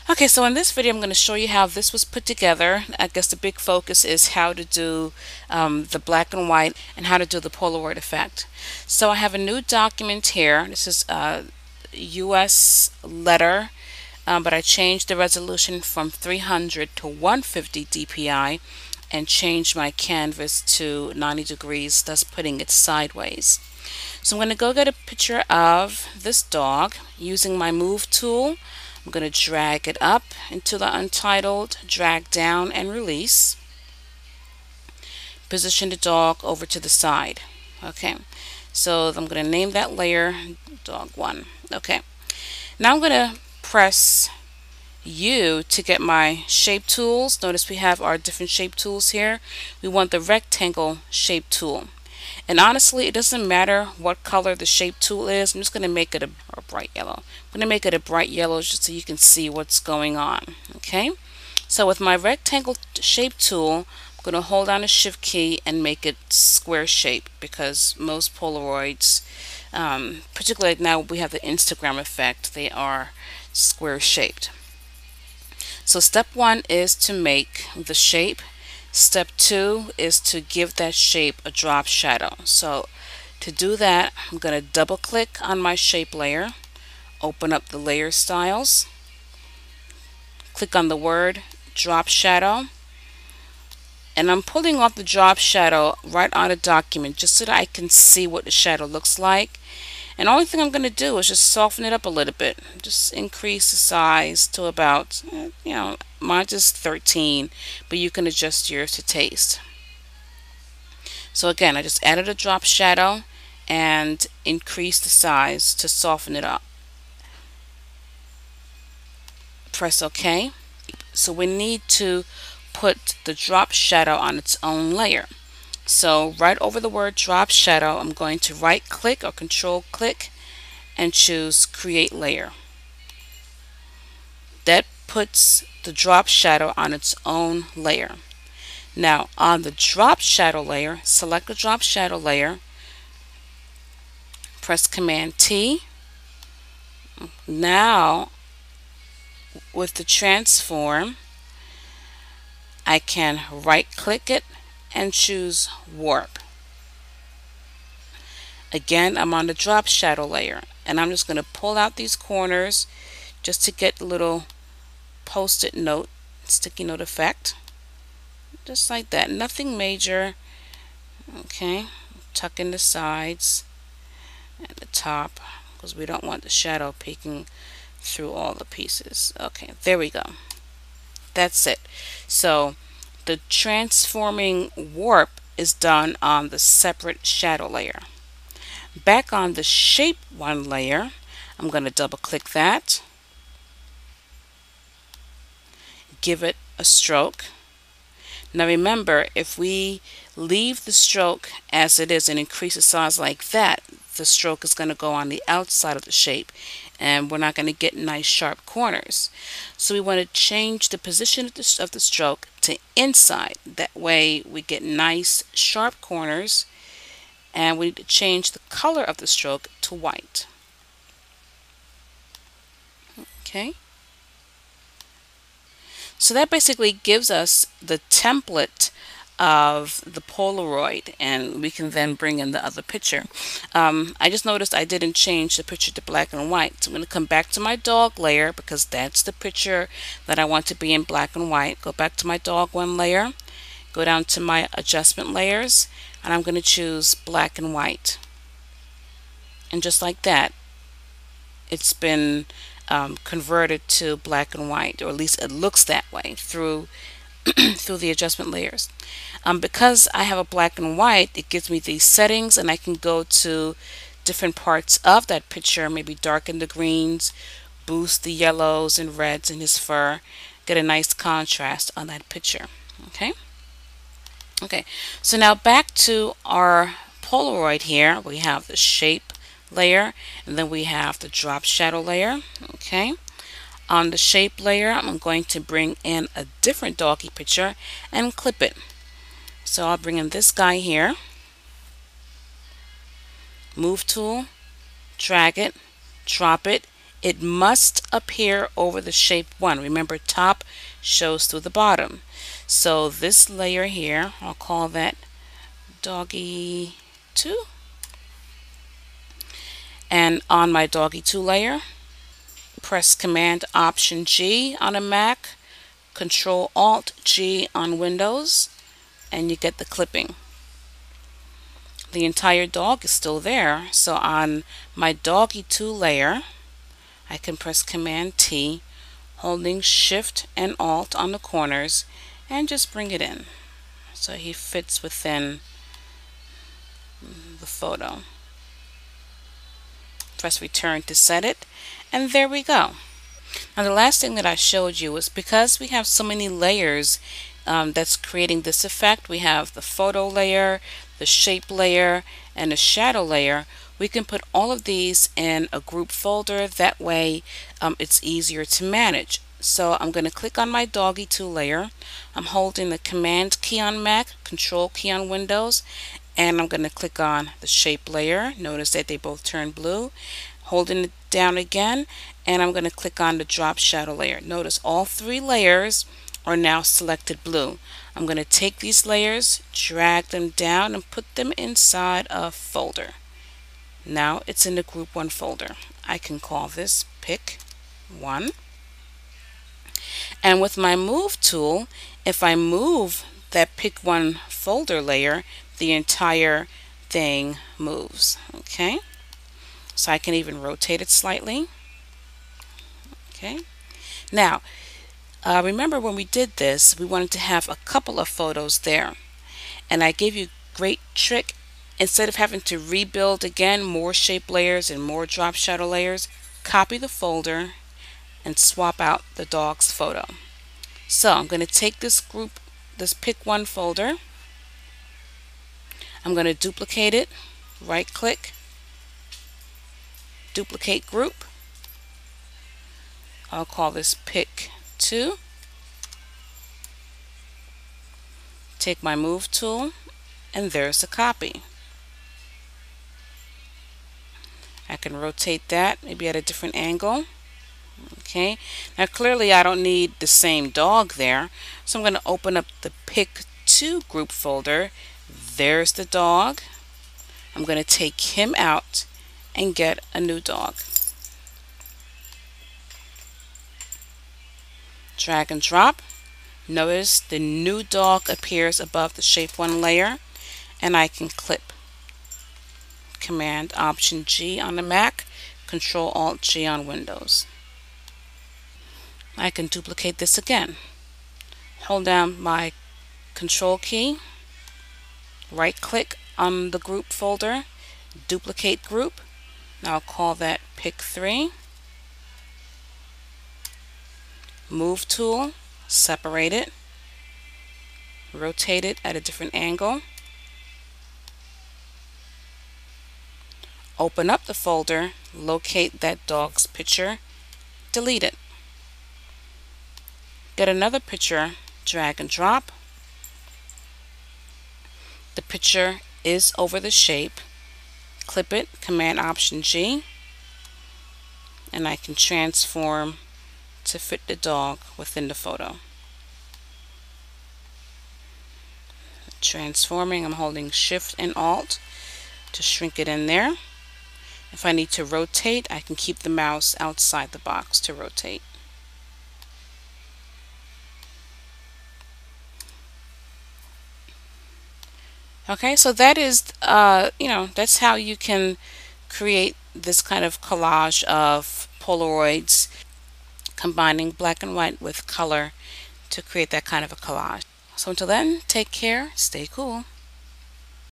Okay, so in this video I'm going to show you how this was put together. I guess the big focus is how to do the black and white and how to do the Polaroid effect. So I have a new document here. This is a US letter, but I changed the resolution from 300 to 150 dpi and changed my canvas to 90 degrees, thus putting it sideways. So I'm going to go get a picture of this dog using my move tool. I'm going to drag it up into the untitled, drag down and release. Position the dog over to the side. Okay, so I'm going to name that layer dog 1. Okay, now I'm going to press U to get my shape tools. Notice we have our different shape tools here. We want the rectangle shape tool. And honestly, it doesn't matter what color the shape tool is. I'm just going to make it a bright yellow. I'm going to make it a bright yellow just so you can see what's going on. Okay, so with my rectangle shape tool, I'm going to hold down the shift key and make it square shape, because most Polaroids, particularly now we have the Instagram effect, they are square shaped. So step 1 is to make the shape. Step 2 is to give that shape a drop shadow. So to do that, I'm going to double click on my shape layer, open up the layer styles, click on the word drop shadow, and I'm pulling off the drop shadow right on the document just so that I can see what the shadow looks like. And the only thing I'm going to do is just soften it up a little bit. Just increase the size to about, mine is 13, but you can adjust yours to taste. So again, I just added a drop shadow and increase the size to soften it up. Press OK. So we need to put the drop shadow on its own layer. So right over the word drop shadow, I'm going to right click or control click and choose create layer. That puts the drop shadow on its own layer. Now on the drop shadow layer, select the drop shadow layer, press Command T. Now with the transform, I can right click it and choose warp. Again, I'm on the drop shadow layer, and I'm just going to pull out these corners just to get a little post-it note, sticky note effect, just like that. Nothing major. Okay, tuck in the sides and the top because we don't want the shadow peeking through all the pieces. Okay, there we go. That's it. So the transforming warp is done on the separate shadow layer. Back on the shape 1 layer, I'm going to double click that, give it a stroke. Now remember, if we leave the stroke as it is and increase the size like that, the stroke is going to go on the outside of the shape and we're not going to get nice sharp corners. So we want to change the position of the stroke to inside. That way we get nice sharp corners, and we need to change the color of the stroke to white. Okay. So that basically gives us the template of the Polaroid, and we can then bring in the other picture. I just noticed I didn't change the picture to black and white. So I'm going to come back to my dog layer because that's the picture that I want to be in black and white. Go back to my dog 1 layer, go down to my adjustment layers, and I'm going to choose black and white. And just like that, it's been converted to black and white, or at least it looks that way through through the adjustment layers. Because I have a black and white, it gives me these settings, and I can go to different parts of that picture, maybe darken the greens, boost the yellows and reds in his fur, get a nice contrast on that picture. Okay, so now back to our Polaroid here. We have the shape layer, and then we have the drop shadow layer. Okay, on the shape layer, I'm going to bring in a different doggy picture and clip it. So I'll bring in this guy here, move tool, drag it, drop it it must appear over the shape 1. Remember, top shows through the bottom. So this layer here, I'll call that doggy 2. And on my doggy 2 layer, press Command Option G on a Mac, Control Alt G on Windows, and you get the clipping. The entire dog is still there. So on my doggy 2 layer, I can press Command T, holding Shift and Alt on the corners, and just bring it in so he fits within the photo. Press Return to set it, and there we go. Now the last thing that I showed you was, because we have so many layers that's creating this effect, we have the photo layer, the shape layer, and the shadow layer. We can put all of these in a group folder. That way it's easier to manage. So I'm going to click on my doggy 2 layer. I'm holding the Command key on Mac, Control key on Windows, and I'm going to click on the shape layer. Notice that they both turn blue. Holding it down again, and I'm going to click on the drop shadow layer. Notice all 3 layers are now selected blue. I'm going to take these layers, drag them down, and put them inside a folder. Now it's in the Group 1 folder. I can call this Pick 1. And with my Move tool, if I move that Pick 1 folder layer, the entire thing moves. Okay? So I can even rotate it slightly. Okay. Now, remember when we did this, we wanted to have a couple of photos there. And I gave you a great trick. Instead of having to rebuild again more shape layers and more drop shadow layers, copy the folder and swap out the dog's photo. So I'm going to take this Pick 1 folder. I'm going to duplicate it, right click, duplicate group. I'll call this Pick 2. Take my Move tool, and there's the copy. I can rotate that maybe at a different angle. Okay, now clearly I don't need the same dog there, so I'm going to open up the Pick 2 group folder. There's the dog. I'm going to take him out and get a new dog. Drag and drop. Notice the new dog appears above the shape 1 layer, and I can clip. Command Option G on the Mac, Control Alt G on Windows. I can duplicate this again. Hold down my Control key, right click on the group folder, duplicate group. Now I'll call that Pick 3. Move tool, separate it, rotate it at a different angle. Open up the folder, locate that dog's picture, delete it. Get another picture, drag and drop. The picture is over the shape. Clip it, Command Option G, and I can transform to fit the dog within the photo. Transforming, I'm holding Shift and Alt to shrink it in there. If I need to rotate, I can keep the mouse outside the box to rotate. Okay, so that is, that's how you can create this kind of collage of Polaroids, combining black and white with color to create that kind of a collage. So until then, take care, stay cool.